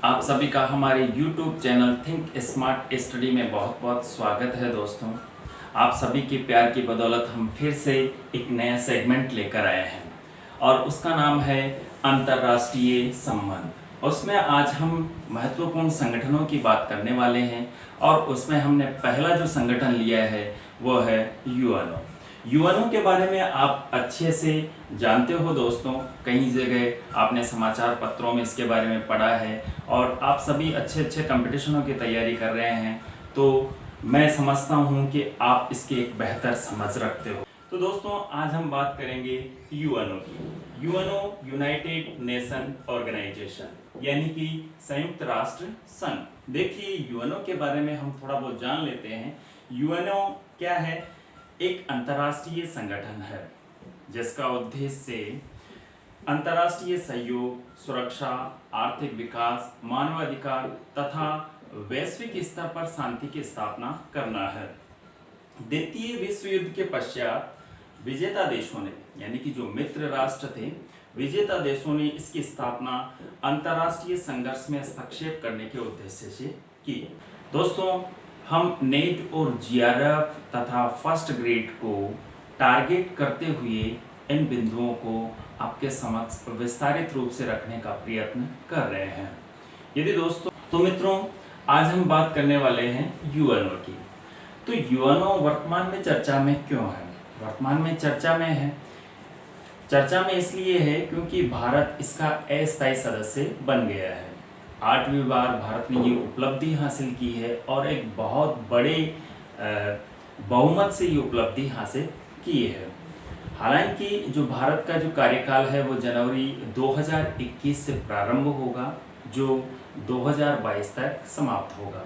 आप सभी का हमारे YouTube channel think smart study में बहुत बहुत स्वागत है दोस्तों। आप सभी के प्यार की बदौलत हम फिर से एक नया सेगमेंट लेकर आए हैं और उसका नाम है अंतर्राष्ट्रीय संबंध। उसमें आज हम महत्वपूर्ण संगठनों की बात करने वाले हैं और उसमें हमने पहला जो संगठन लिया है वो है यूएनओ। यूएनओ के बारे में आप अच्छे से जानते हो दोस्तों, कई जगह आपने समाचार पत्रों में इसके बारे में पढ़ा है और आप सभी अच्छे अच्छे कंपटीशनों की तैयारी कर रहे हैं, तो मैं समझता हूं कि आप इसकी एक बेहतर समझ रखते हो। तो दोस्तों आज हम बात करेंगे यूएनओ की। यूएनओ यूनाइटेड नेशन ऑर्गेनाइजेशन, यानी कि संयुक्त राष्ट्र संघ। देखिए यूएनओ के बारे में हम थोड़ा बहुत जान लेते हैं। यूएनओ क्या है? एक अंतर्राष्ट्रीय संगठन है जिसका उद्देश्य अंतर्राष्ट्रीय सहयोग, सुरक्षा, आर्थिक विकास, मानवाधिकार तथा वैश्विक स्तर पर शांति की स्थापना करना है। द्वितीय विश्व युद्ध के पश्चात विजेता देशों ने, यानी कि जो मित्र राष्ट्र थे, विजेता देशों ने इसकी स्थापना अंतर्राष्ट्रीय संघर्ष में हस्तक्षेप करने के उद्देश्य से की। दोस्तों हम नेट और जीआरएफ तथा फर्स्ट ग्रेड को टारगेट करते हुए इन बिंदुओं को आपके समक्ष विस्तारित रूप से रखने का प्रयत्न कर रहे हैं। यदि दोस्तों तो मित्रों आज हम बात करने वाले हैं यूएनओ की। तो यूएनओ वर्तमान में चर्चा में क्यों है? वर्तमान में चर्चा में है, चर्चा में इसलिए है क्योंकि भारत इसका अस्थायी सदस्य बन गया है। 8वीं बार भारत ने ये उपलब्धि हासिल की है और एक बहुत बड़े बहुमत से ये उपलब्धि हासिल की है। हालांकि जो भारत का जो कार्यकाल है वो जनवरी 2021 से प्रारंभ होगा, जो 2022 तक समाप्त होगा।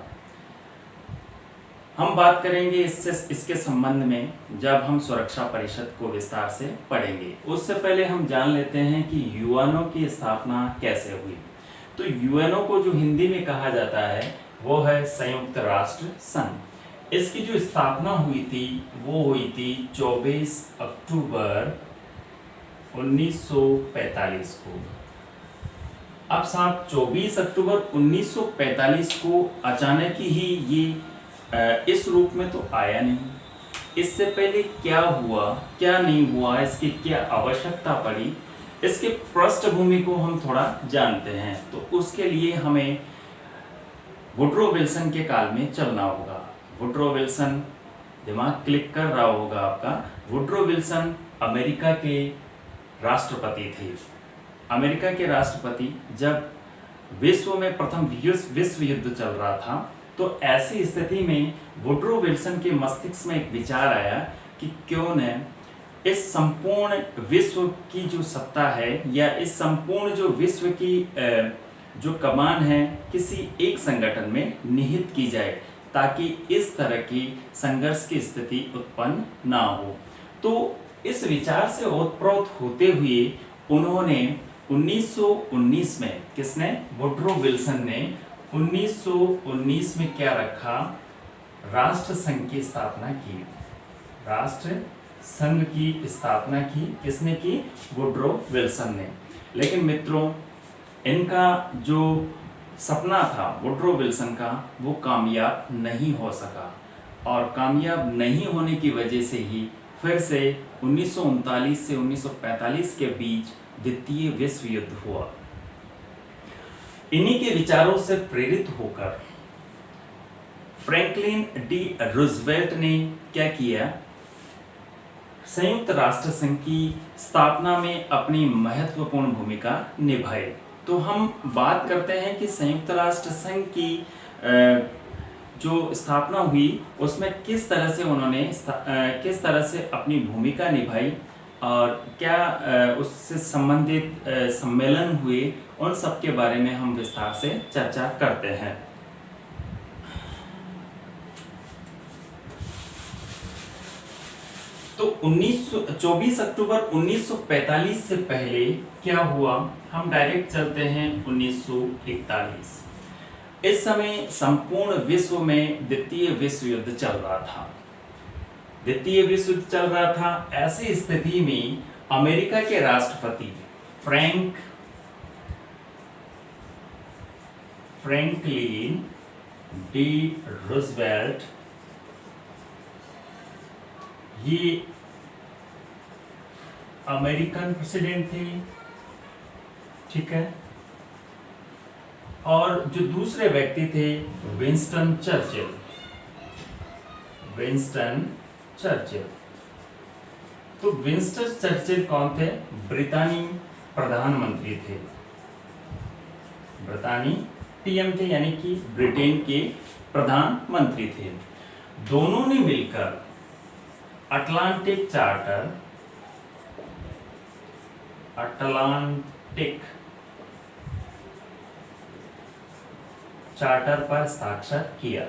हम बात करेंगे इसके संबंध में जब हम सुरक्षा परिषद को विस्तार से पढ़ेंगे। उससे पहले हम जान लेते हैं कि यूएनओ की स्थापना कैसे हुई। तो यूएनओ को जो हिंदी में कहा जाता है वो है संयुक्त राष्ट्र संघ। इसकी जो स्थापना हुई थी वो हुई थी 24 अक्टूबर 1945 को। अब साहब 24 अक्टूबर 1945 को अचानक ही ये इस रूप में तो आया नहीं। इससे पहले क्या हुआ, क्या नहीं हुआ, इसकी क्या आवश्यकता पड़ी, इसके पृष्ठभूमि को हम थोड़ा जानते हैं। तो उसके लिए हमें वुड्रो विल्सन के काल में चलना होगा। वुड्रो विल्सन, दिमाग क्लिक कर रहा होगा आपका, वुड्रो विल्सन अमेरिका के राष्ट्रपति थे। अमेरिका के राष्ट्रपति जब विश्व में प्रथम विश्व युद्ध चल रहा था, तो ऐसी स्थिति में वुड्रो विल्सन के मस्तिष्क में एक विचार आया कि क्यों न इस संपूर्ण विश्व की जो सत्ता है या इस संपूर्ण जो विश्व की जो कमान है किसी एक संगठन में निहित की जाए, ताकि इस तरह की संघर्ष की स्थिति उत्पन्न ना हो। तो इस विचार से ओतप्रोत होते हुए उन्होंने 1919 में, किसने? वुड्रो विल्सन ने 1919 में क्या रखा? राष्ट्र संघ की स्थापना की। राष्ट्र संघ की स्थापना की किसने की? वुड्रो विल्सन ने। लेकिन मित्रों इनका जो सपना था वुड्रो विल्सन का वो कामयाब नहीं हो सका और कामयाब नहीं होने की वजह से ही फिर से 1939 से 1945 के बीच द्वितीय विश्व युद्ध हुआ। इन्हीं के विचारों से प्रेरित होकर फ्रैंकलिन डी रूजवेल्ट ने क्या किया? संयुक्त राष्ट्र संघ की स्थापना में अपनी महत्वपूर्ण भूमिका निभाई। तो हम बात करते हैं कि संयुक्त राष्ट्र संघ की जो स्थापना हुई उसमें किस तरह से उन्होंने किस तरह से अपनी भूमिका निभाई और क्या उससे संबंधित सम्मेलन हुए, उन सब के बारे में हम विस्तार से चर्चा करते हैं। तो 24 अक्टूबर 1945 से पहले क्या हुआ? हम डायरेक्ट चलते हैं 1941। इस समय संपूर्ण विश्व में द्वितीय विश्व युद्ध चल रहा था। द्वितीय विश्व युद्ध चल रहा था। ऐसी स्थिति में अमेरिका के राष्ट्रपति फ्रैंकलिन डी रूजवेल्ट, ये अमेरिकन प्रेसिडेंट थे, ठीक है। और जो दूसरे व्यक्ति थे विंस्टन चर्चिल, विंस्टन चर्चिल। तो विंस्टन चर्चिल कौन थे? ब्रितानी प्रधानमंत्री थे, ब्रितानी पीएम थे, यानी कि ब्रिटेन के प्रधानमंत्री थे। दोनों ने मिलकर अटलांटिक चार्टर, अटलांटिक चार्टर पर हस्ताक्षर किया।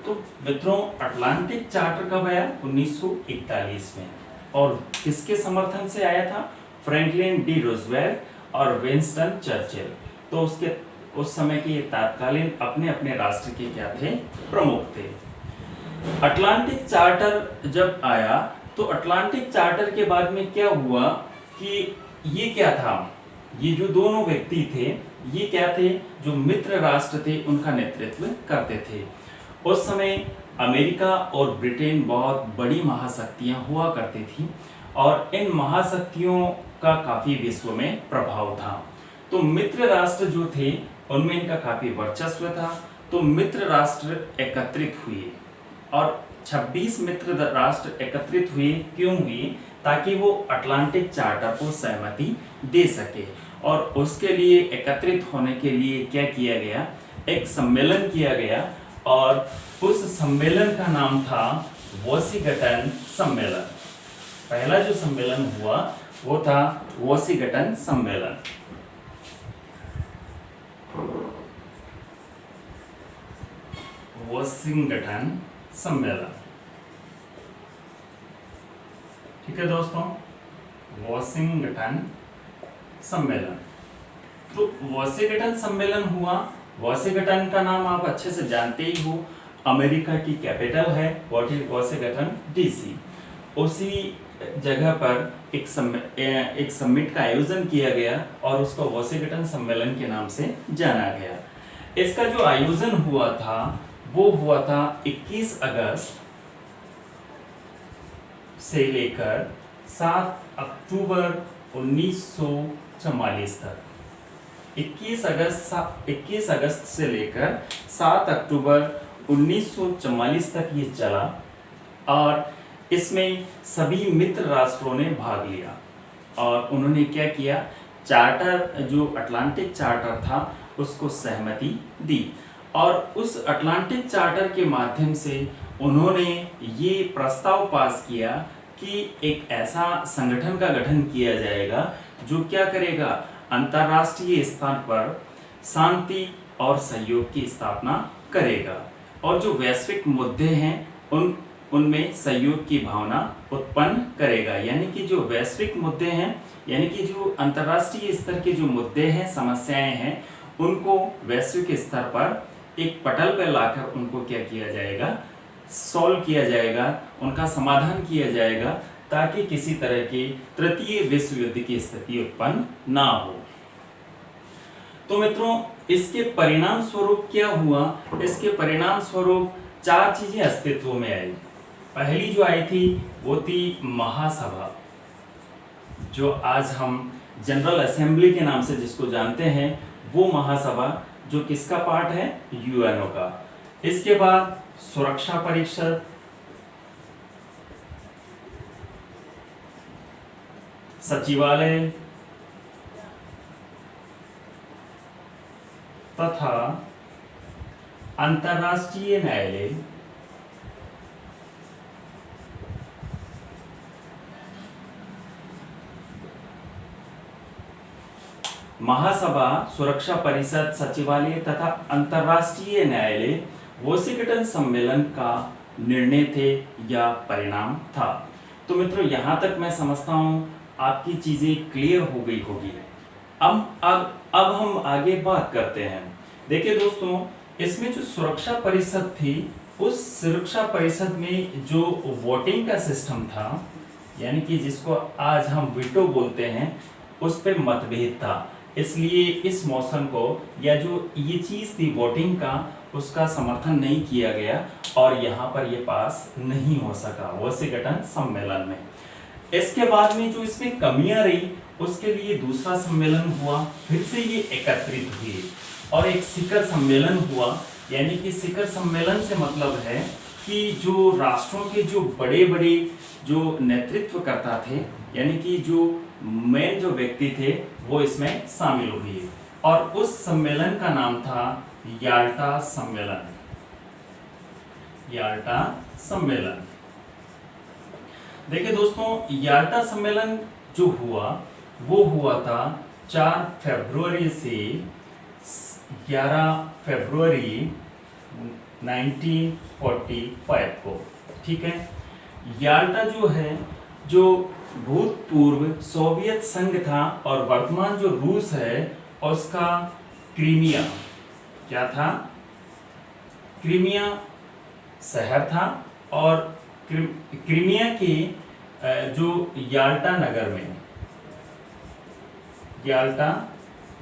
तो मित्रों, अटलांटिक चार्टर कब आया? 1941 में। और किसके समर्थन से आया था? फ्रैंकलिन डी रूजवेल्ट और विंस्टन चर्चिल। तो उस समय के ये तत्कालीन अपने अपने राष्ट्र के क्या थे? प्रमुख थे। अटलांटिक चार्टर जब आया तो अटलांटिक चार्टर के बाद में क्या हुआ कि ये क्या था? ये जो दोनों व्यक्ति थे, ये क्या थे? जो मित्र राष्ट्र थे उनका नेतृत्व करते थे। उस समय अमेरिका और ब्रिटेन बहुत बड़ी महाशक्तियां हुआ करती थी और इन महाशक्तियों का काफी विश्व में प्रभाव था। तो मित्र राष्ट्र जो थे उनमें इनका काफी वर्चस्व था। तो मित्र राष्ट्र एकत्रित हुए और 26 मित्र राष्ट्र एकत्रित हुए। क्यों हुए? ताकि वो अटलांटिक चार्टर को सहमति दे सके। और उसके लिए एकत्रित होने के लिए क्या किया गया? एक सम्मेलन किया गया और उस सम्मेलन का नाम था वॉशिंगटन सम्मेलन। पहला जो सम्मेलन हुआ वो था वॉशिंगटन सम्मेलन। वॉशिंगटन सम्मेलन, ठीक है दोस्तों, वॉशिंगटन सम्मेलन। तो वॉशिंगटन सम्मेलन हुआ। वॉशिंगटन का नाम आप अच्छे से जानते ही हो, अमेरिका की कैपिटल है वॉशिंगटन डीसी। उसी जगह पर एक समिट का आयोजन किया गया और उसको वॉशिंगटन सम्मेलन के नाम से जाना गया। इसका जो आयोजन हुआ था वो हुआ था 21 अगस्त से लेकर 7 अक्टूबर 1944 तक। 21 अगस्त से लेकर 7 अक्टूबर 1944 तक ये चला और इसमें सभी मित्र राष्ट्रों ने भाग लिया। और उन्होंने क्या किया? चार्टर, जो अटलांटिक चार्टर था, उसको सहमति दी। और उस अटलांटिक चार्टर के माध्यम से उन्होंने ये प्रस्ताव पास किया कि एक ऐसा संगठन का गठन किया जाएगा जो क्या करेगा? अंतर्राष्ट्रीय स्तर पर शांति और सहयोग की स्थापना करेगा और जो वैश्विक मुद्दे हैं उनमें सहयोग की भावना उत्पन्न करेगा। यानी कि जो वैश्विक मुद्दे हैं, यानी कि जो अंतर्राष्ट्रीय स्तर के जो मुद्दे हैं, समस्याएं हैं, उनको वैश्विक स्तर पर एक पटल पर लाकर उनको क्या किया जाएगा? सॉल्व किया जाएगा, उनका समाधान किया जाएगा, ताकि किसी तरह की तृतीय विश्व युद्ध की स्थिति उत्पन्न ना हो। तो मित्रों, इसके परिणाम स्वरूप क्या हुआ? इसके परिणाम स्वरूप 4 चीजें अस्तित्व में आई। पहली जो आई थी वो थी महासभा, जो आज हम जनरल असेंबली के नाम से जिसको जानते हैं, वो महासभा जो किसका पार्ट है? यूएनओ का। इसके बाद सुरक्षा परिषद, सचिवालय तथा अंतर्राष्ट्रीय न्यायालय महासभा, सुरक्षा परिषद, सचिवालय तथा अंतर्राष्ट्रीय न्यायालय वॉशिंगटन सम्मेलन का निर्णय थे या परिणाम था। तो मित्रों, यहाँ तक मैं समझता हूँ आपकी चीजें क्लियर हो गई होगी। अब हम आगे बात करते हैं। देखिए दोस्तों, इसमें जो सुरक्षा परिषद थी, उस सुरक्षा परिषद में जो वोटिंग का सिस्टम था, यानी कि जिसको आज हम वीटो बोलते हैं, उस पर मतभेद था। इसलिए इस मोशन को या जो ये चीज थी वोटिंग का उसका समर्थन नहीं किया गया और यहाँ पर ये पास नहीं हो सका वाशिंगटन सम्मेलन में। इसके बाद में जो इसमें कमियां रही उसके लिए दूसरा सम्मेलन हुआ, फिर से ये एकत्रित हुए और एक शिखर सम्मेलन हुआ। यानी कि शिखर सम्मेलन से मतलब है कि जो राष्ट्रों के जो बड़े बड़े जो नेतृत्व करता थे यानी कि जो मेन जो व्यक्ति थे वो इसमें शामिल हुए और उस सम्मेलन का नाम था याल्टा सम्मेलन। याल्टा सम्मेलन। देखिए दोस्तों, याल्टा सम्मेलन जो हुआ वो हुआ था 4 फरवरी से 11 फरवरी 1945 को। ठीक है, याल्टा जो है जो भूतपूर्व सोवियत संघ था और वर्तमान जो रूस है उसका क्रीमिया क्या था, क्रीमिया शहर था और क्रीमिया के जो याल्टा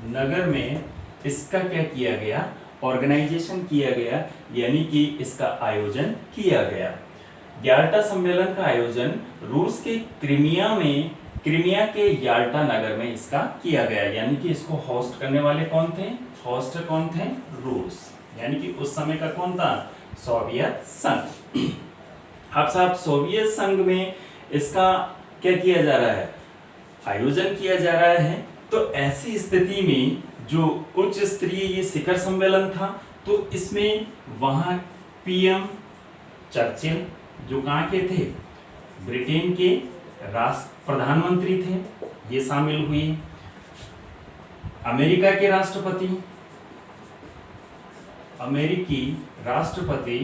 नगर में इसका क्या किया गया, ऑर्गेनाइजेशन किया गया यानी कि इसका आयोजन किया गया। याल्टा सम्मेलन का आयोजन रूस के क्रीमिया के याल्टा नगर में इसका किया गया यानी कि इसको होस्ट करने वाले कौन थे, होस्ट कौन थे, रूस यानी कि उस समय का कौन था, सोवियत संघ। अब साहब सोवियत संघ में इसका क्या किया जा रहा है, आयोजन किया जा रहा है। तो ऐसी स्थिति में जो उच्च स्तरीय ये शिखर सम्मेलन था तो इसमें वहां पीएम चर्चिल जो कहाँ के थे, ब्रिटेन के प्रधानमंत्री थे, ये शामिल हुए। अमेरिका के अमेरिकी राष्ट्रपति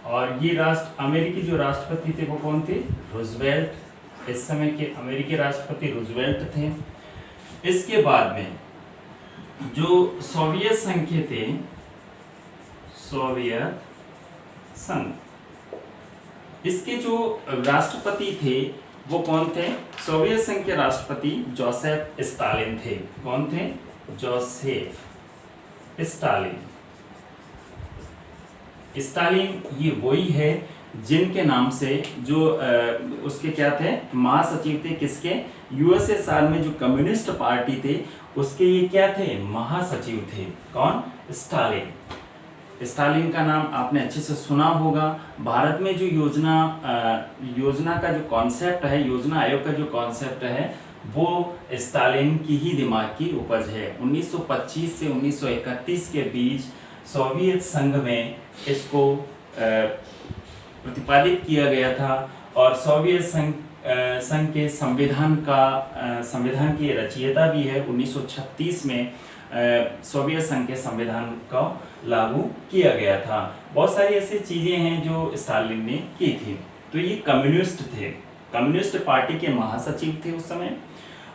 और ये अमेरिकी जो राष्ट्रपति थे वो कौन थे, रूजवेल्ट। इस समय के अमेरिकी राष्ट्रपति रूजवेल्ट थे। इसके बाद में जो सोवियत संघ के थे, सोवियत संघ, इसके जो राष्ट्रपति थे वो कौन थे, सोवियत संघ के राष्ट्रपति जोसेफ स्टालिन थे। कौन थे, जोसेफ स्टालिन। स्टालिन ये वही है जिनके नाम से जो उसके क्या थे, महासचिव थे, किसके, यूएसएसआर में जो कम्युनिस्ट पार्टी थे उसके ये क्या थे, महासचिव थे। कौन, स्टालिन। स्टालिन का नाम आपने अच्छे से सुना होगा। भारत में जो योजना का जो कॉन्सेप्ट है, योजना आयोग का जो कॉन्सेप्ट है वो स्टालिन की ही दिमाग की उपज है। 1925 से 1931 के बीच सोवियत संघ में इसको प्रतिपादित किया गया था और सोवियत संघ के संविधान की रचयिता भी है। 1936 में सोवियत संघ के संविधान को लागू किया गया था। बहुत सारी ऐसी चीजें हैं जो स्टालिन ने की थी। तो ये कम्युनिस्ट थे, कम्युनिस्ट पार्टी के महासचिव थे उस समय।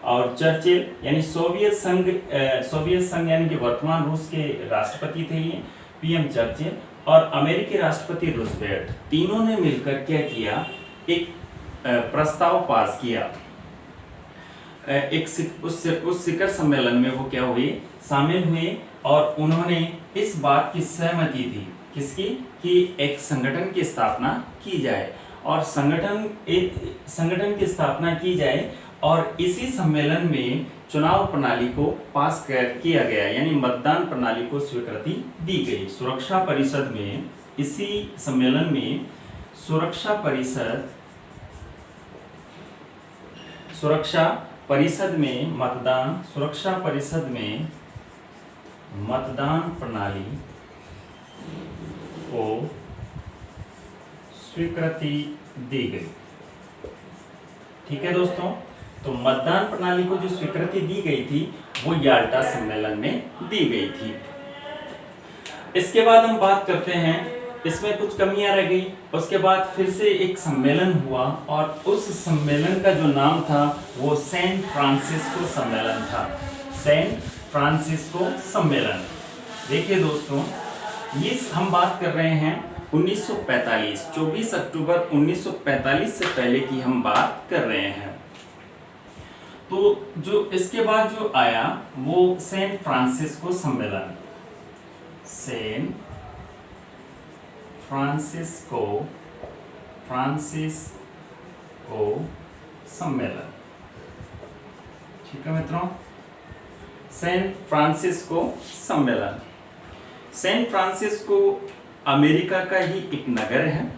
और चर्चिल यानी सोवियत संघ यानी कि वर्तमान रूस के राष्ट्रपति थे ये, पीएम चर्चिल और अमेरिकी राष्ट्रपति रूजवेल्ट, तीनों ने मिलकर क्या किया, एक प्रस्ताव पास किया। उस शिखर सम्मेलन में वो क्या हुए, शामिल हुए और उन्होंने इस बात की सहमति दी, किसकी, कि एक संगठन की स्थापना की जाए और संगठन की स्थापना की जाए और इसी सम्मेलन में चुनाव प्रणाली को पास किया गया यानी मतदान प्रणाली को स्वीकृति दी गई। सुरक्षा परिषद में, इसी सम्मेलन में सुरक्षा परिषद में मतदान प्रणाली को स्वीकृति दी गई। ठीक है दोस्तों, तो मतदान प्रणाली को जो स्वीकृति दी गई थी वो याल्टा सम्मेलन में दी गई थी। इसके बाद हम बात करते हैं, इसमें कुछ कमियां रह गई। उसके बाद फिर से एक सम्मेलन हुआ और उस सम्मेलन का जो नाम था वो सेंट फ्रांसिस्को सम्मेलन था। सेंट फ्रांसिस्को सम्मेलन। देखिए दोस्तों, ये हम बात कर रहे हैं 1945, 24 अक्टूबर 1945 से पहले की हम बात कर रहे हैं। तो जो इसके बाद जो आया वो सैन फ्रांसिस्को सम्मेलन, सैन फ्रांसिस्को सम्मेलन। ठीक है मित्रों, सैन फ्रांसिस्को सम्मेलन। सैन फ्रांसिस्को अमेरिका का ही एक नगर है।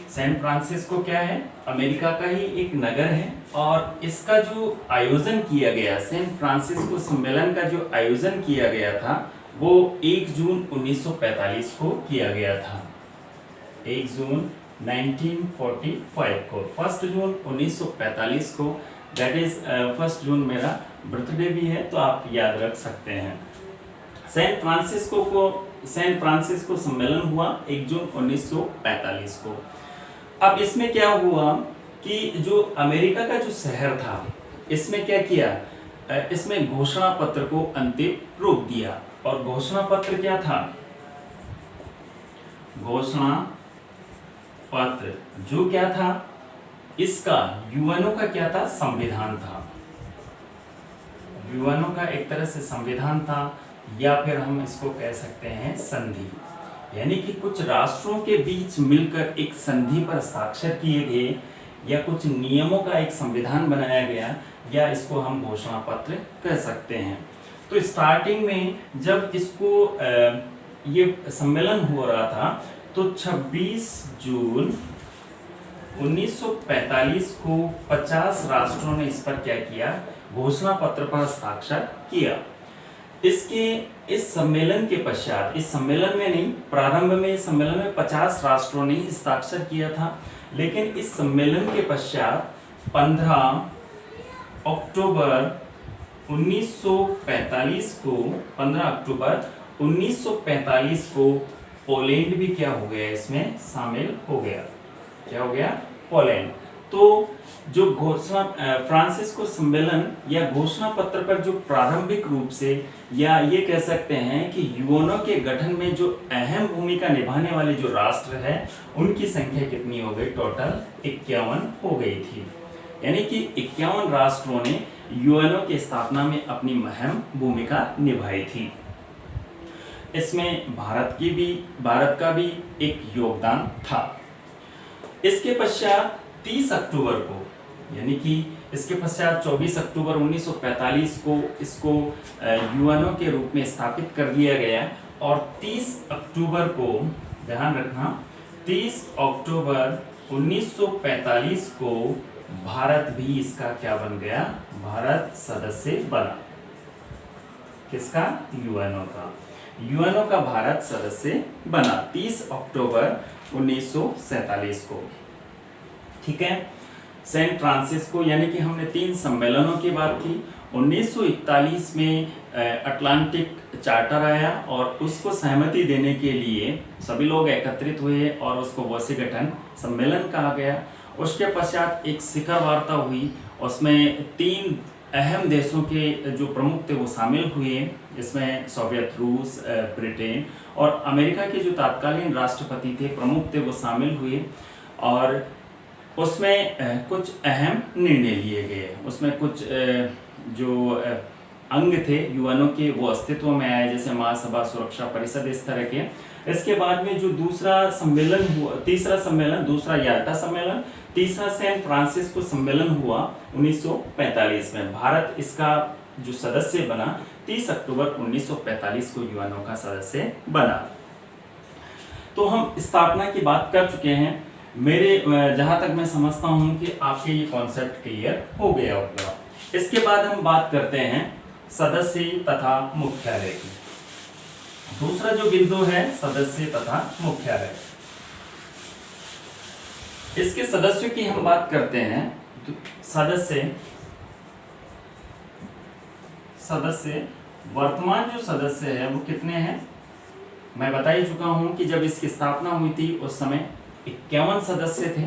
सैन फ्रांसिस्को क्या है? अमेरिका का ही एक नगर है। और इसका जो आयोजन किया गया, सैन फ्रांसिस्को सम्मेलन का जो आयोजन किया गया था वो 1 जून 1945 को किया गया था। 1 जून 1945 को, 1 जून 1945 को, दैट इज 1 जून मेरा बर्थडे भी है, तो आप याद रख सकते हैं। सैन फ्रांसिस्को सम्मेलन हुआ 1 जून 1945 को। अब इसमें क्या हुआ कि जो अमेरिका का जो शहर था, इसमें क्या किया, इसमें घोषणा पत्र को अंतिम रूप दिया। और घोषणा पत्र क्या था? घोषणा पत्र जो क्या था, इसका यूएनओ का क्या था? संविधान था। यूएनओ का एक तरह से संविधान था, या फिर हम इसको कह सकते हैं संधि। यानी कि कुछ राष्ट्रों के बीच मिलकर एक संधि पर हस्ताक्षर किए गए, या कुछ नियमों का एक संविधान बनाया गया, या इसको हम घोषणा पत्र कह सकते हैं। तो स्टार्टिंग में जब इसको ये सम्मेलन हो रहा था, तो 26 जून 1945 को 50 राष्ट्रों ने इस पर क्या किया? घोषणा पत्र पर हस्ताक्षर किया। इस सम्मेलन के पश्चात, इस सम्मेलन में नहीं, प्रारंभ में इस सम्मेलन में 50 राष्ट्रों ने हस्ताक्षर किया था, लेकिन इस सम्मेलन के पश्चात 15 अक्टूबर 1945 को पोलैंड भी क्या हो गया? इसमें शामिल हो गया। क्या हो गया? पोलैंड। तो जो घोषणा फ्रांसिस्को सम्मेलन या घोषणा पत्र पर जो प्रारंभिक रूप से, या ये कह सकते हैं कि यूएनओ के गठन में जो अहम भूमिका निभाने वाले जो राष्ट्र है, उनकी संख्या कितनी हो गई? टोटल 51 हो गई थी। यानी कि 51 राष्ट्रों ने यूएनओ की स्थापना में अपनी अहम भूमिका निभाई थी। इसमें भारत का भी एक योगदान था। इसके पश्चात 30 अक्टूबर को, यानी कि इसके पश्चात 24 अक्टूबर 1945 को इसको यूएनओ के रूप में स्थापित कर दिया गया। और 30 अक्टूबर को, ध्यान रखना, 30 अक्टूबर 1945 को भारत भी इसका क्या बन गया? भारत सदस्य बना। किसका? यूएनओ का। यूएनओ का भारत सदस्य बना 30 अक्टूबर 1947 को। ठीक है। सैन फ्रांसिस्को, यानी कि हमने 3 सम्मेलनों की बात की। 1941 में अटलांटिक चार्टर आया, और उसको सहमति देने के लिए सभी लोग एकत्रित हुए और उसको वाशिंगटन सम्मेलन कहा गया। उसके पश्चात एक शिखर वार्ता हुई, उसमें 3 अहम देशों के जो प्रमुख थे वो शामिल हुए। इसमें सोवियत रूस, ब्रिटेन और अमेरिका के जो तत्कालीन राष्ट्रपति थे, प्रमुख थे, वो शामिल हुए। और उसमें कुछ अहम निर्णय लिए गए। उसमें कुछ जो अंग थे यूएनओ के, वो अस्तित्व में आए, जैसे महासभा, सुरक्षा परिषद, इस तरह के। इसके बाद में जो दूसरा सम्मेलन हुआ, तीसरा सम्मेलन, दूसरा याल्टा सम्मेलन, तीसरा सैन फ्रांसिस्को सम्मेलन हुआ 1945 में। भारत इसका जो सदस्य बना 30 अक्टूबर 1945 को यूएनओ का सदस्य बना। तो हम स्थापना की बात कर चुके हैं। जहां तक मैं समझता हूं कि आपके ये कॉन्सेप्ट क्लियर हो गया होगा। इसके बाद हम बात करते हैं सदस्य तथा मुख्यालय की। दूसरा जो बिंदु है सदस्य तथा मुख्यालय। इसके सदस्यों की हम बात करते हैं। सदस्य वर्तमान जो सदस्य है वो कितने हैं? मैं बता ही चुका हूं कि जब इसकी स्थापना हुई थी उस समय 51 सदस्य थे।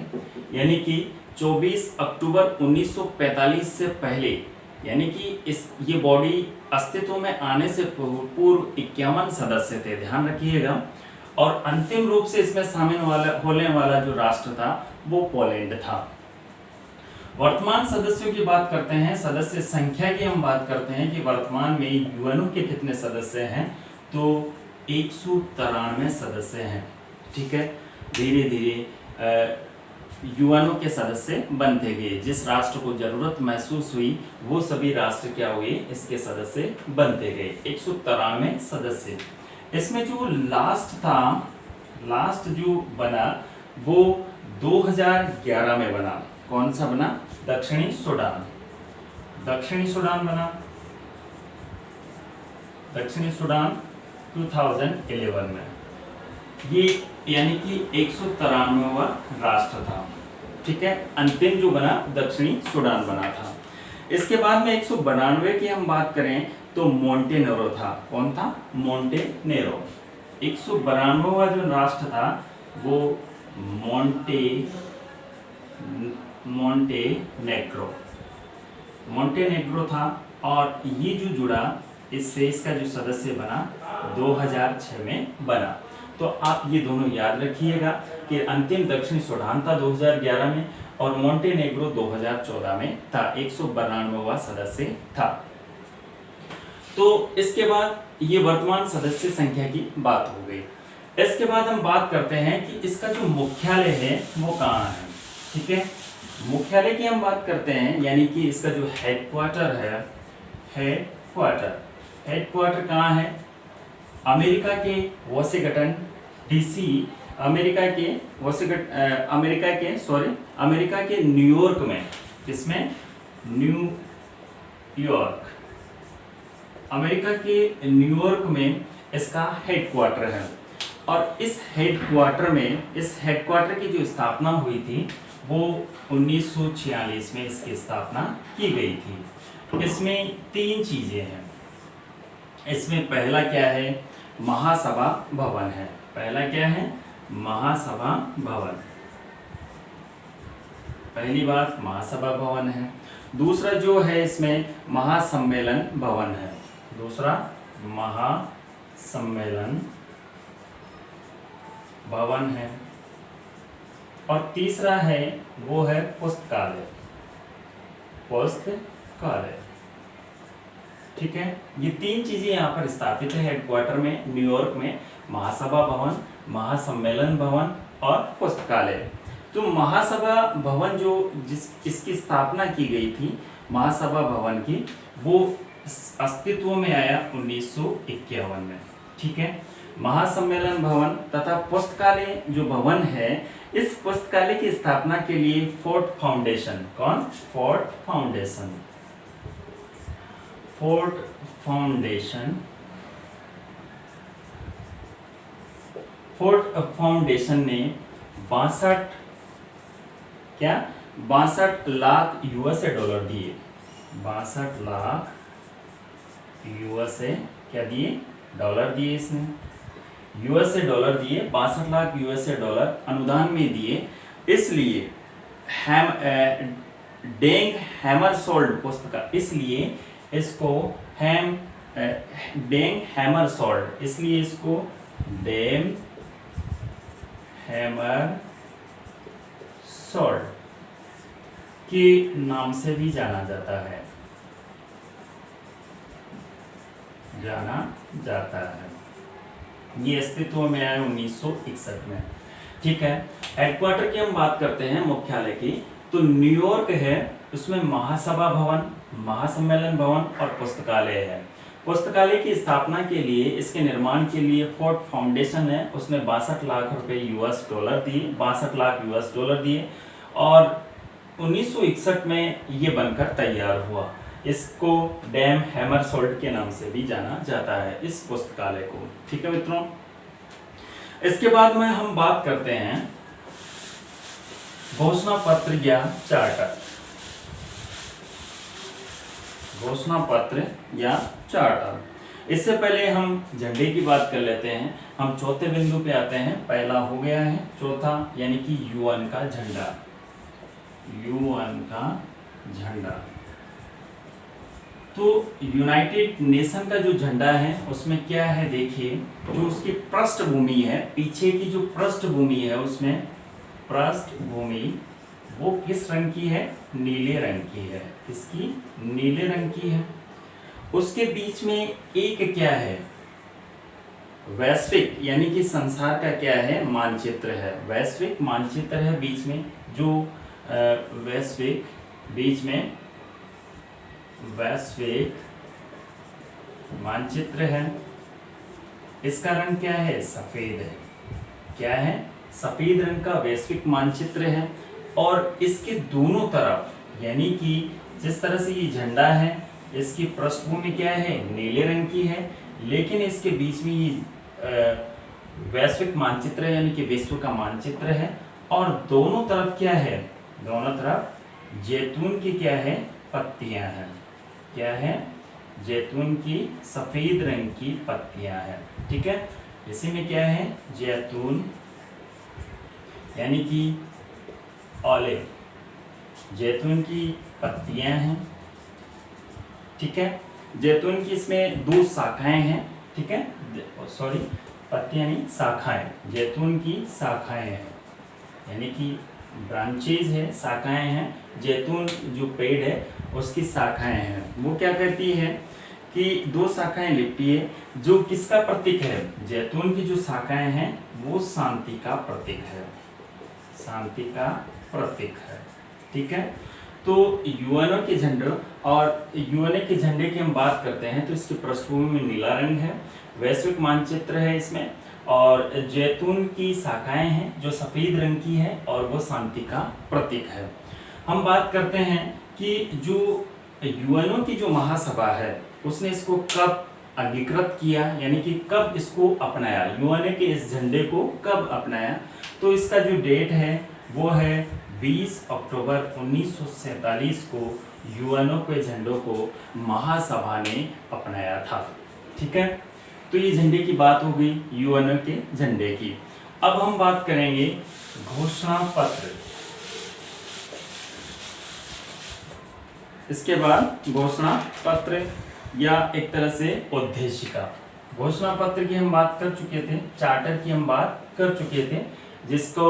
यानी कि 24 अक्टूबर 1945 से पहले, यानी कि ये बॉडी अस्तित्व में आने से पूर्व 51 सदस्य थे, ध्यान रखिएगा। और अंतिम रूप से इसमें शामिल होने वाला जो राष्ट्र था वो पोलैंड था। वर्तमान सदस्यों की बात करते हैं, सदस्य संख्या की हम बात करते हैं कि वर्तमान में यूएनओ के कितने सदस्य हैं, तो 193 सदस्य हैं। ठीक है, धीरे धीरे यूएनओ के सदस्य बनते गए। जिस राष्ट्र को जरूरत महसूस हुई वो सभी राष्ट्र क्या हुए, इसके सदस्य बनते गए। 193 सदस्य। इसमें जो लास्ट था, लास्ट जो बना वो 2011 में बना। कौन सा बना? दक्षिणी सूडान। दक्षिणी सूडान बना, दक्षिणी सूडान 2011 में। ये यानी कि 193वां राष्ट्र था। ठीक है, अंतिम जो बना दक्षिणी सूडान बना था। इसके बाद में 192 की हम बात करें तो मोंटेनेरो था। कौन था? मोंटेनेरो। 192वां जो राष्ट्र था वो मोंटेनेग्रो था। और ये जो जुड़ा इससे, इसका जो सदस्य बना 2006 में बना। तो आप ये दोनों याद रखिएगा कि अंतिम दक्षिणी सूडान था 2011 में और मोंटेनेग्रो 2014 में था। 192वां सदस्य था। तो इसके बाद ये वर्तमान सदस्य संख्या की बात हो गई। इसके बाद हम बात करते हैं कि इसका जो मुख्यालय है वो कहाँ है। ठीक है, मुख्यालय की हम बात करते हैं, यानी कि इसका जो हेडक्वार्टर है, हेडक्वार्टर कहाँ है? अमेरिका के वॉशिंगटन डीसी, अमेरिका के न्यूयॉर्क में। किसमें? न्यूयॉर्क। अमेरिका के न्यूयॉर्क में इसका हेडक्वार्टर है। और इस हेडक्वार्टर की जो स्थापना हुई थी वो 1946 में इसकी स्थापना की गई थी। इसमें 3 चीजें हैं। इसमें पहला क्या है? महासभा भवन है। पहला क्या है? महासभा भवन। पहली बात महासभा भवन है। दूसरा जो है इसमें महासम्मेलन भवन है। दूसरा महासम्मेलन भवन है। और तीसरा है वो है पुस्तकालय। ठीक है, ये 3 चीजें यहाँ पर स्थापित है हेडक्वार्टर में न्यूयॉर्क में। महासभा भवन, महासम्मेलन भवन और पुस्तकालय। तो महासभा भवन जो इसकी स्थापना की गई थी, महासभा भवन की, वो अस्तित्व में आया 1951 में। ठीक है, महासम्मेलन भवन तथा पुस्तकालय जो भवन है, इस पुस्तकालय की स्थापना के लिए फोर्ड फाउंडेशन। कौन? फोर्ड फाउंडेशन ने 62 लाख यूएसए डॉलर दिए। 62 लाख यूएसए क्या दिए? डॉलर दिए। इसने यूएसए डॉलर दिए, 62 लाख यूएसए डॉलर अनुदान में दिए। इसलिए डेंग हैमरसोल्ड पुस्तक, इसलिए इसको डेंग हैमरसोल्ड, इसलिए इसको डेंग हैमरसोल्ड के नाम से भी जाना जाता है। ये अस्तित्व में आया 1961 में। ठीक है, हेडक्वार्टर की हम बात करते हैं, मुख्यालय की। तो न्यूयॉर्क है, उसमें महासभा भवन, महासम्मेलन भवन और पुस्तकालय है। पुस्तकालय की स्थापना के लिए, इसके निर्माण के लिए फोर्ड फाउंडेशन है, उसने 62 लाख रुपए यूएस डॉलर दिए, 62 लाख यूएस डॉलर दिए। और 1961 में ये बनकर तैयार हुआ। इसको डैम हैमरसोल्ड के नाम से भी जाना जाता है, इस पुस्तकालय को। ठीक है मित्रों, इसके बाद में हम बात करते हैं घोषणा पत्र या चार्टर। घोषणा पत्र या चार्टर। इससे पहले हम झंडे की बात कर लेते हैं। हम चौथे बिंदु पे आते हैं। पहला हो गया है, चौथा यानी कि यूएन का झंडा। यूएन का झंडा, तो यूनाइटेड नेशन का जो झंडा है उसमें क्या है, देखिए जो उसकी पृष्ठभूमि है, पीछे की जो पृष्ठभूमि है उसमें पृष्ठभूमि वो किस रंग की है? नीले रंग की है। इसकी नीले रंग की है। उसके बीच में एक क्या है? वैश्विक यानी कि संसार का क्या है? मानचित्र है। वैश्विक मानचित्र है बीच में, जो वैश्विक बीच में वैश्विक मानचित्र है। इसका रंग क्या है? सफेद है। क्या है? सफेद रंग का वैश्विक मानचित्र है। और इसके दोनों तरफ यानी कि जिस तरह से ये झंडा है, इसकी पृष्ठभूमि क्या है? नीले रंग की है, लेकिन इसके बीच में ये वैश्विक मानचित्र है यानी कि विश्व का मानचित्र है। और दोनों तरफ क्या है? दोनों तरफ जैतून की क्या है? पत्तियां हैं। क्या है? जैतून की सफेद रंग की पत्तियां हैं। ठीक है, इसी में क्या है? जैतून यानी कि ऑलिव, जैतून की पत्तियां हैं। ठीक है, जैतून की इसमें 2 शाखाएं हैं। ठीक है, सॉरी, पत्तियां नहीं, शाखाएं। जैतून की शाखाएं हैं यानी कि ब्रांचेज है, शाखाएं हैं। जैतून जो पेड़ है उसकी शाखाएं हैं। वो क्या करती है कि 2 शाखाएं लिपटी है, जो किसका प्रतीक है? जैतून की जो शाखाएं हैं वो शांति का प्रतीक है। शांति का प्रतीक है। ठीक है, तो यूएनओ के झंडे और यूएनओ के झंडे की हम बात करते हैं तो इसकी पृष्ठभूमि में नीला रंग है, वैश्विक मानचित्र है इसमें, और जैतून की शाखाएं हैं जो सफेद रंग की है और वो शांति का प्रतीक है। हम बात करते हैं कि जो यूएनओ की जो महासभा है उसने इसको कब अंगीकृत किया यानी कि कब इसको अपनाया, यूएनओ के इस झंडे को कब अपनाया? तो इसका जो डेट है वो है 20 अक्टूबर 1947 को यूएनओ के झंडों को महासभा ने अपनाया था। ठीक है, तो ये झंडे की बात हो गई, यूएनओ के झंडे की। अब हम बात करेंगे घोषणा पत्र। इसके बाद घोषणा पत्र या एक तरह से उद्देशिका। घोषणा पत्र की हम बात कर चुके थे, चार्टर की हम बात कर चुके थे, जिसको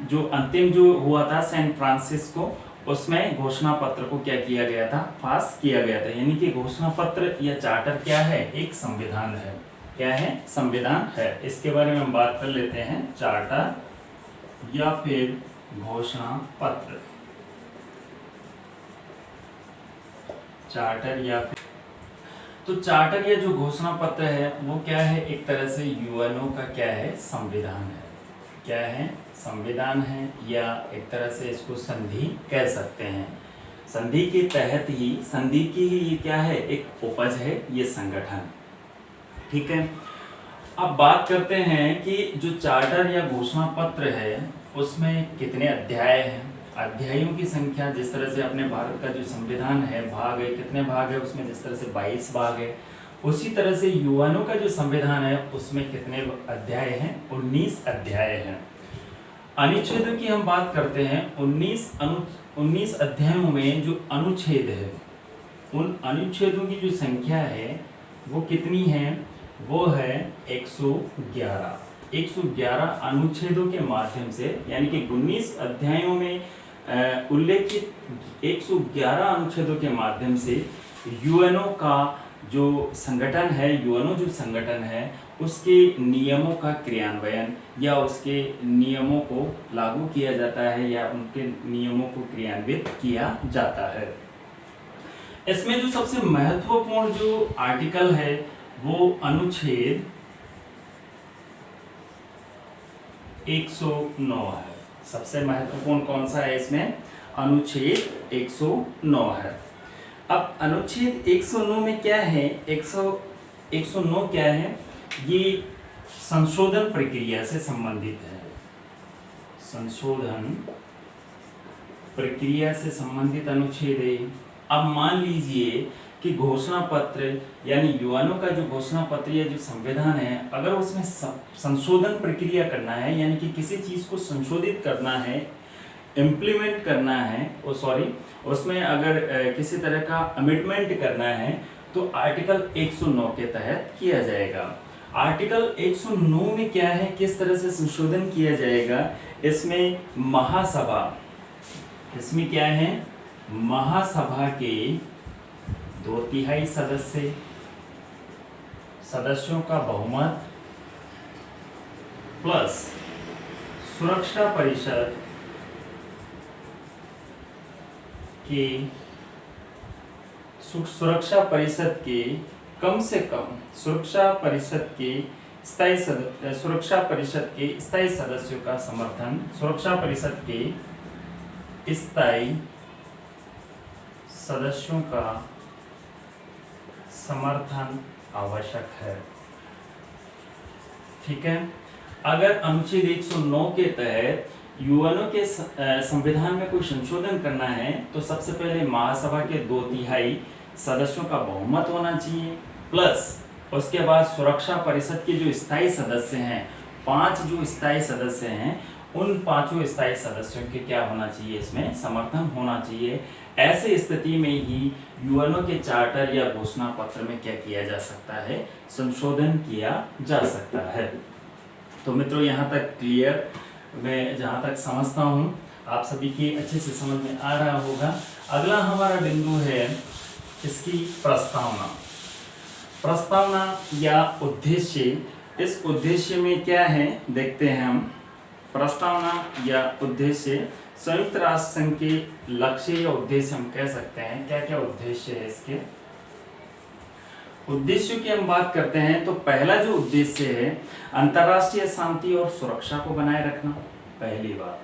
जो अंतिम जो हुआ था सैन फ्रांसिस्को, उसमें घोषणा पत्र को क्या किया गया था? पास किया गया था। यानी कि घोषणा पत्र या चार्टर क्या है? एक संविधान है। क्या है? संविधान है। इसके बारे में हम बात कर लेते हैं, चार्टर या फिर घोषणा पत्र। चार्टर या फिर तो चार्टर या जो घोषणा पत्र है वो क्या है? एक तरह से यूएनओ का क्या है? संविधान है। क्या है? संविधान है, या एक तरह से इसको संधि कह सकते हैं। संधि के तहत ही, संधि की ही ये क्या है? एक उपज है ये संगठन। ठीक है, अब बात करते हैं कि जो चार्टर या घोषणा पत्र है उसमें कितने अध्याय हैं। अध्यायों की संख्या, जिस तरह से अपने भारत का जो संविधान है, भाग है, कितने भाग है उसमें, जिस तरह से 22 भाग है, उसी तरह से यूएनओ का जो संविधान है उसमें कितने अध्याय हैं? 19 अध्याय हैं। अनुच्छेदों की हम बात करते हैं, 19 अध्यायों में जो अनुच्छेद है, उन अनुच्छेदों की जो संख्या है वो कितनी है? वो है 111। 111 अनुच्छेदों के माध्यम से, यानी कि 19 अध्यायों में उल्लेखित 111 अनुच्छेदों के माध्यम से यूएनओ का जो संगठन है, यूएनओ जो संगठन है उसके नियमों का क्रियान्वयन या उसके नियमों को लागू किया जाता है या उनके नियमों को क्रियान्वित किया जाता है। इसमें जो सबसे महत्वपूर्ण जो आर्टिकल है वो अनुच्छेद 109 है। सबसे महत्वपूर्ण कौन सा है इसमें? अनुच्छेद 109 है। अब अनुच्छेद 109 में क्या है? 109 क्या है? ये संशोधन प्रक्रिया से संबंधित है। संशोधन प्रक्रिया से संबंधित अनुच्छेद है। अब मान लीजिए कि घोषणा पत्र यानी यूएनओ का जो घोषणा पत्र या जो संविधान है, अगर उसमें संशोधन प्रक्रिया करना है यानी कि किसी चीज को संशोधित करना है, इम्प्लीमेंट करना है, उसमें अगर किसी तरह का अमेंडमेंट करना है तो आर्टिकल 109 के तहत किया जाएगा। आर्टिकल 109 में क्या है, किस तरह से संशोधन किया जाएगा? इसमें महासभा इसमें क्या है, महासभा के 2/3 सदस्यों का बहुमत प्लस सुरक्षा परिषद के कम से कम सुरक्षा परिषद के स्थायी सदस्यों का समर्थन, सुरक्षा परिषद के स्थायी सदस्यों का समर्थन आवश्यक है। ठीक है। अगर अनुच्छेद 109 के तहत यूएनओ के संविधान में कोई संशोधन करना है तो सबसे पहले महासभा के 2/3 सदस्यों का बहुमत होना चाहिए, प्लस उसके बाद सुरक्षा परिषद के जो स्थायी सदस्य हैं, 5 जो स्थायी सदस्य हैं, उन 5 स्थायी सदस्यों के क्या होना चाहिए, इसमें समर्थन होना चाहिए। ऐसी स्थिति में ही यूएनओ के चार्टर या घोषणा पत्र में क्या किया जा सकता है, संशोधन किया जा सकता है। तो मित्रों, यहाँ तक क्लियर, मैं जहाँ तक समझता हूँ आप सभी की अच्छे से समझ में आ रहा होगा। अगला हमारा बिंदु है इसकी प्रस्तावना या उद्देश्य। इस उद्देश्य में क्या है देखते हैं हम। प्रस्तावना या उद्देश्य संयुक्त राष्ट्र संघ के लक्ष्य या उद्देश्य हम कह सकते हैं। क्या क्या उद्देश्य है इसके? उद्देश्यों की हम बात करते हैं तो पहला जो उद्देश्य है, अंतर्राष्ट्रीय शांति और सुरक्षा को बनाए रखना, पहली बात।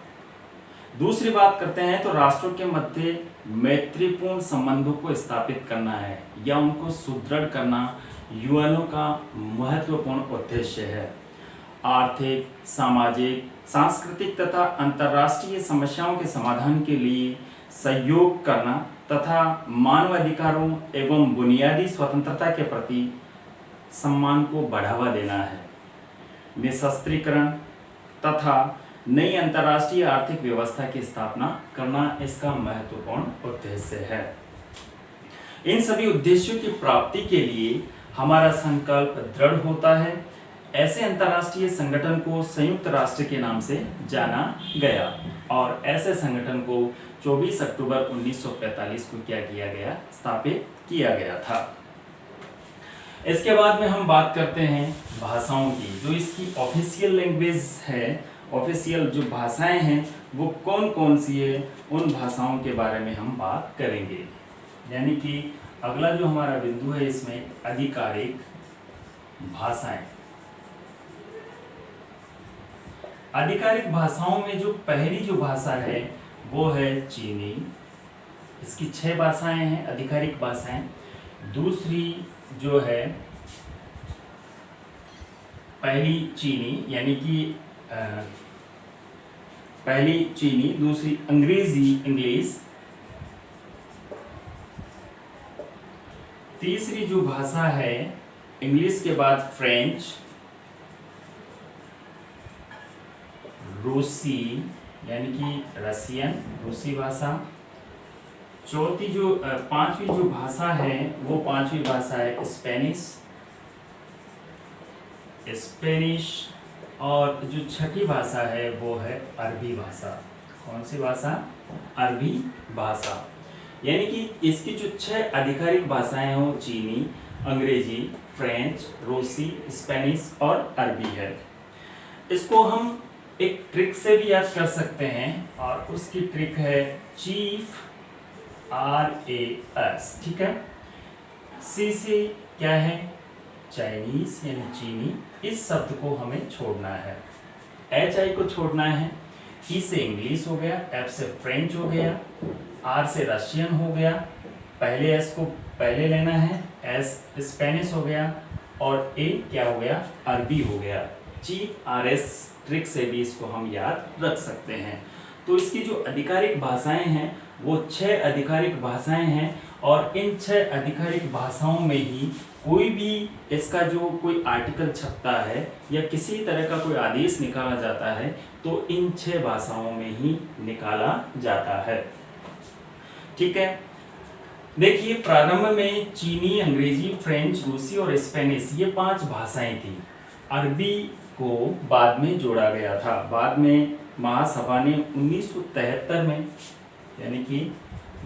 दूसरी बात करते हैं तो राष्ट्रों के मध्य मैत्रीपूर्ण संबंधों को स्थापित करना है या उनको सुदृढ़ करना यूएनओ का महत्वपूर्ण उद्देश्य है। आर्थिक, सामाजिक, सांस्कृतिक तथा अंतर्राष्ट्रीय समस्याओं के समाधान के लिए सहयोग करना तथा मानवाधिकारों एवं बुनियादी स्वतंत्रता के प्रति सम्मान को बढ़ावा देना है। निशस्त्रीकरण तथा नई अंतर्राष्ट्रीय आर्थिक व्यवस्था की स्थापना करना इसका महत्वपूर्ण उद्देश्य है। इन सभी उद्देश्यों की प्राप्ति के लिए हमारा संकल्प दृढ़ होता है। ऐसे अंतर्राष्ट्रीय संगठन को संयुक्त राष्ट्र के नाम से जाना गया और ऐसे संगठन को 24 अक्टूबर 1945 को क्या किया गया, स्थापित किया गया था। इसके बाद में हम बात करते हैं भाषाओं की। जो इसकी ऑफिशियल लैंग्वेज है, ऑफिशियल जो भाषाएं हैं वो कौन कौन सी है, उन भाषाओं के बारे में हम बात करेंगे। यानी कि अगला जो हमारा बिंदु है इसमें आधिकारिक भाषाएं। आधिकारिक भाषाओं में जो पहली जो भाषा है वो है चीनी। इसकी 6 भाषाएं हैं आधिकारिक भाषाएं। दूसरी जो है पहली चीनी, यानी कि पहली चीनी, दूसरी अंग्रेजी, इंग्लिश। तीसरी जो भाषा है इंग्लिश के बाद फ्रेंच, रूसी यानी कि रशियन, रूसी भाषा। चौथी जो 5वीं जो भाषा है वो 5वीं भाषा है स्पेनिश और जो 6ठी भाषा है वो है अरबी भाषा। कौन सी भाषा? अरबी भाषा। यानी कि इसकी जो 6 आधिकारिक भाषाएं हैं वो चीनी, अंग्रेजी, फ्रेंच, रूसी, स्पेनिश और अरबी है। इसको हम एक ट्रिक से भी याद कर सकते हैं और उसकी ट्रिक है चीफ, RAS। ठीक है। सी से क्या है? चाइनीज यानी चीनी। इस शब्द को हमें छोड़ना है, HI को छोड़ना है। E से इंग्लिश हो गया, F से फ्रेंच हो गया, R से रशियन हो गया, पहले S को पहले लेना है, S स्पेनिश हो गया और A क्या हो गया? अरबी हो गया। चीफ RS ट्रिक से भी इसको हम याद रख सकते हैं। तो इसकी जो आधिकारिक भाषाएं हैं वो 6 आधिकारिक भाषाएं हैं और इन 6 आधिकारिक भाषाओं में ही कोई भी इसका जो कोई आर्टिकल छपता है या किसी तरह का कोई आदेश निकाला जाता है तो इन 6 भाषाओं में ही निकाला जाता है। ठीक है। देखिए, प्रारंभ में चीनी, अंग्रेजी, फ्रेंच, रूसी और स्पेनिश ये 5 भाषाएं थी। अरबी को बाद में जोड़ा गया था। बाद में महासभा ने 1973 में यानी कि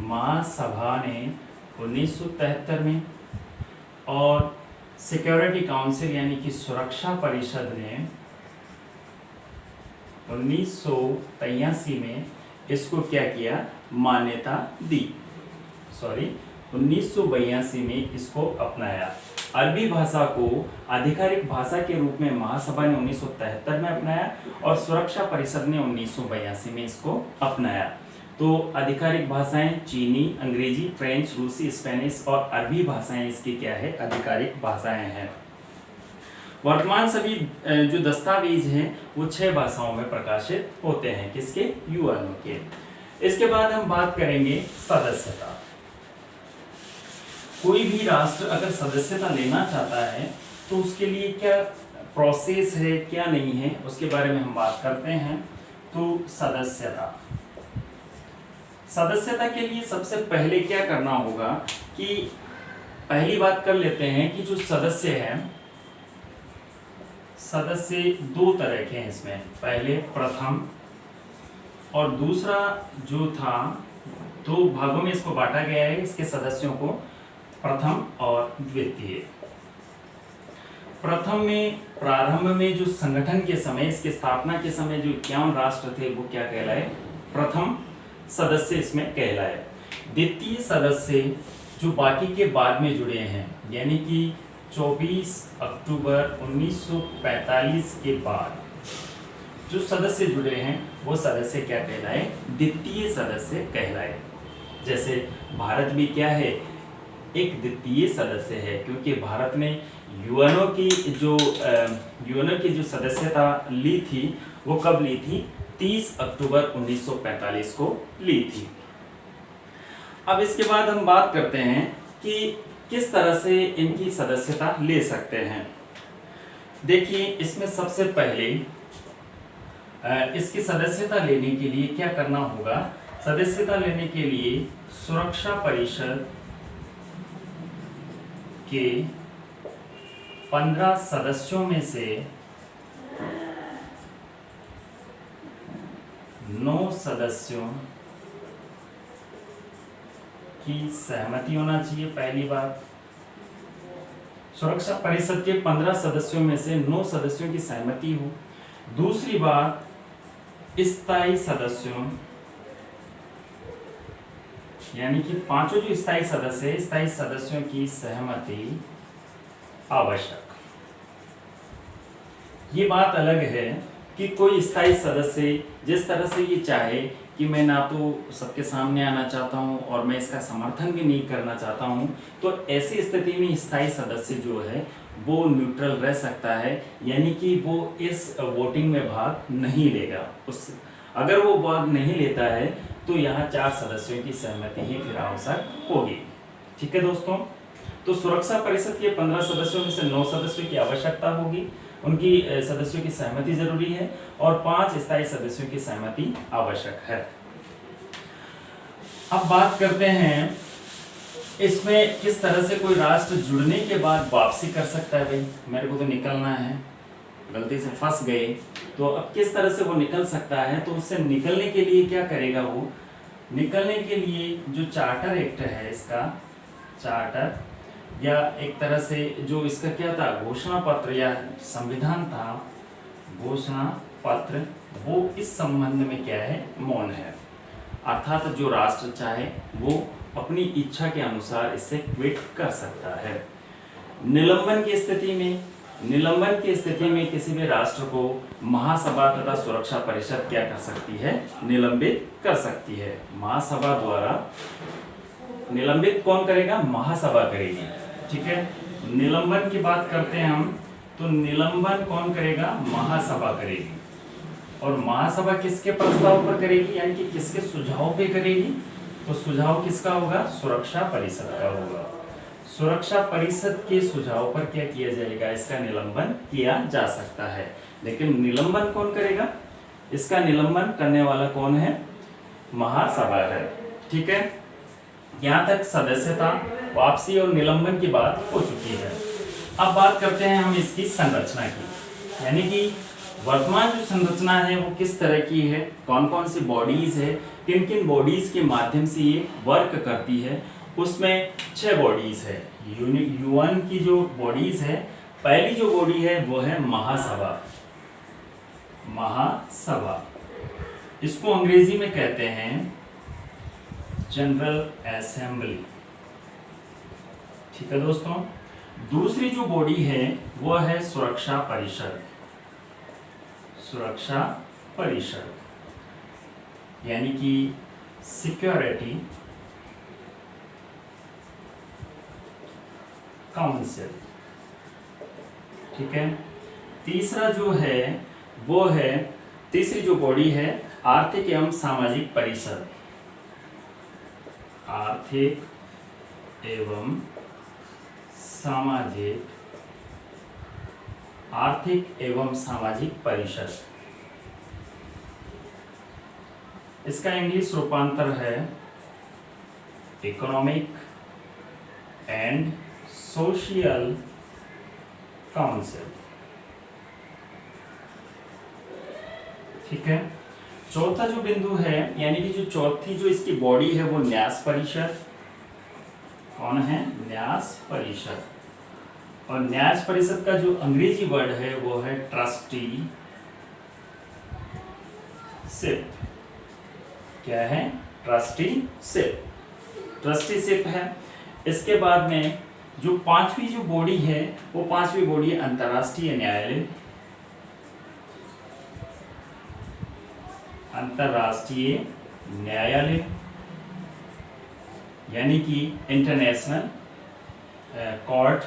महासभा ने 1973 में और सिक्योरिटी काउंसिल यानी कि सुरक्षा परिषद ने 1983 में इसको क्या किया, मान्यता दी। 1982 में इसको अपनाया। अरबी भाषा को आधिकारिक भाषा के रूप में महासभा ने 1973 में अपनाया और सुरक्षा परिषद ने 1982 में इसको अपनाया। तो आधिकारिक भाषाएं चीनी, अंग्रेजी, फ्रेंच, रूसी, स्पेनिश और अरबी भाषाएं इसकी क्या है, आधिकारिक भाषाएं हैं। वर्तमान सभी जो दस्तावेज हैं वो 6 भाषाओं में प्रकाशित होते हैं, किसके, यूएनओ के। इसके बाद हम बात करेंगे सदस्यता। कोई भी राष्ट्र अगर सदस्यता लेना चाहता है तो उसके लिए क्या प्रोसेस है, क्या नहीं है, उसके बारे में हम बात करते हैं। तो सदस्यता के लिए सबसे पहले क्या करना होगा कि पहली बात कर लेते हैं कि जो सदस्य हैं, सदस्य 2 तरह के हैं इसमें। पहले प्रथम और दूसरा जो था 2 भागों में इसको बांटा गया है इसके सदस्यों को, प्रथम और द्वितीय। प्रथम में प्रारंभ में जो संगठन के समय, इसके स्थापना के समय जो 51 राष्ट्र थे वो क्या कहलाए, प्रथम सदस्य इसमें कहलाए। द्वितीय सदस्य जो बाकी के बाद में जुड़े हैं, यानी कि 24 अक्टूबर 1945 के बाद जो सदस्य जुड़े हैं वो सदस्य क्या कहलाए, द्वितीय सदस्य कहलाए। जैसे भारत भी क्या है, एक द्वितीय सदस्य है, क्योंकि भारत ने यूएनओ की जो सदस्यता ली थी वो कब ली थी, 30 अक्टूबर 1945 को ली थी। अब इसके बाद हम बात करते हैं कि किस तरह से इनकी सदस्यता ले सकते हैं। देखिए, इसमें सबसे पहले इसकी सदस्यता लेने के लिए क्या करना होगा, सदस्यता लेने के लिए सुरक्षा परिषद के 15 सदस्यों में से 9 सदस्यों की सहमति होना चाहिए। पहली बात, सुरक्षा परिषद के 15 सदस्यों में से 9 सदस्यों की सहमति हो। दूसरी बात, स्थायी सदस्यों यानी कि 5 जो स्थायी सदस्य है, स्थायी सदस्यों की सहमति आवश्यक। ये बात अलग है कि कोई स्थायी सदस्य जिस तरह से ये चाहे कि मैं ना तो सबके सामने आना चाहता हूं और मैं इसका समर्थन भी नहीं करना चाहता हूं, तो ऐसी स्थिति में स्थायी सदस्य जो है वो न्यूट्रल रह सकता है, यानी कि वो इस वोटिंग में भाग नहीं लेगा। अगर वो भाग नहीं लेता है तो यहाँ 4 सदस्यों की सहमति ही फिर आवश्यक होगी। ठीक है दोस्तों, तो सुरक्षा परिषद के 15 सदस्यों में से 9 सदस्यों की आवश्यकता होगी, उनकी सदस्यों की सहमति जरूरी है, और 5 स्थायी सदस्यों की सहमति आवश्यक है। अब बात करते हैं इसमें किस तरह से कोई राष्ट्र जुड़ने के बाद वापसी कर सकता है। भाई मेरे को तो निकलना है, गलती से फंस गए, तो अब किस तरह से वो निकल सकता है, तो उससे निकलने के लिए क्या करेगा वो, निकलने के लिए जो चार्टर एक्ट है, इसका चार्टर या एक तरह से जो इसका क्या था, घोषणा पत्र या संविधान था, घोषणा पत्र, वो इस संबंध में क्या है, मौन है। अर्थात जो राष्ट्र चाहे वो अपनी इच्छा के अनुसार इससे क्विट कर सकता है। निलंबन की स्थिति में किसी भी राष्ट्र को महासभा तथा सुरक्षा परिषद क्या कर सकती है, निलंबित कर सकती है। महासभा द्वारा निलंबित कौन करेगा, महासभा करेगी। ठीक है, निलंबन की बात करते हैं हम, तो निलंबन कौन करेगा, महासभा करेगी। और महासभा किसके प्रस्ताव पर करेगी, यानी कि किसके सुझाव पे करेगी, तो सुझाव किसका होगा, सुरक्षा परिषद का होगा। सुरक्षा परिषद के सुझाव पर क्या किया जाएगा, इसका निलंबन किया जा सकता है। लेकिन निलंबन कौन करेगा, इसका निलंबन करने वाला कौन है, महासभा है। ठीक है, यहाँ तक सदस्यता, वापसी और निलंबन की बात हो चुकी है। अब बात करते हैं हम इसकी संरचना की, यानी कि वर्तमान जो संरचना है वो किस तरह की है, कौन कौन सी बॉडीज है, किन किन बॉडीज के माध्यम से ये वर्क करती है, उसमें 6 बॉडीज है। यूनिट U1 की जो बॉडीज है, पहली जो बॉडी है वो है महासभा। महासभा इसको अंग्रेजी में कहते हैं जनरल असेंबली। ठीक है दोस्तों। दूसरी जो बॉडी है वो है सुरक्षा परिषद। सुरक्षा परिषद यानी कि सिक्योरिटी काउंसिल। ठीक है। तीसरा जो है वो है, तीसरी जो बॉडी है आर्थिक एवं सामाजिक परिषद। आर्थिक एवं सामाजिक, आर्थिक एवं सामाजिक परिषद, इसका इंग्लिश रूपांतर है इकोनॉमिक एंड सोशल काउंसिल। ठीक है। चौथा जो बिंदु है यानी कि जो चौथी जो इसकी बॉडी है वो न्यास परिषद। कौन है? न्यास परिषद। और न्यास परिषद का जो अंग्रेजी वर्ड है वो है ट्रस्टी शिप। क्या है? Trustee ship. ट्रस्टी शिप है। इसके बाद में जो पांचवी जो बॉडी है वो पांचवी बॉडी है अंतर्राष्ट्रीय न्यायालय। अंतर्राष्ट्रीय न्यायालय यानी कि इंटरनेशनल कोर्ट।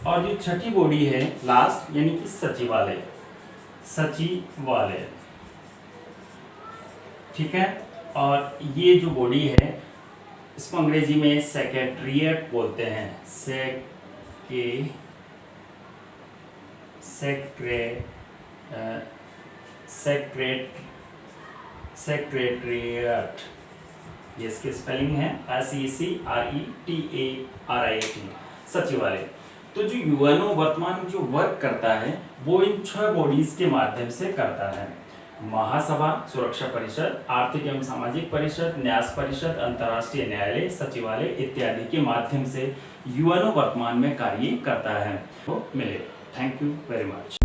और जो छठी बॉडी है लास्ट यानी कि सचिवालय। सचिवालय। ठीक है। और ये जो बॉडी है इसको अंग्रेजी में सेक्रेटरीट बोलते हैं। सेक्रेटरीट, ये इसकी स्पेलिंग है SECRETARIT, सचिवालय। तो जो यूएनओ वर्तमान में जो वर्क करता है वो इन 6 बॉडीज के माध्यम से करता है। महासभा, सुरक्षा परिषद, आर्थिक एवं सामाजिक परिषद, न्यास परिषद, अंतर्राष्ट्रीय न्यायालय, सचिवालय इत्यादि के माध्यम से यूएनओ वर्तमान में कार्य करता है। तो मिले। Thank you very much.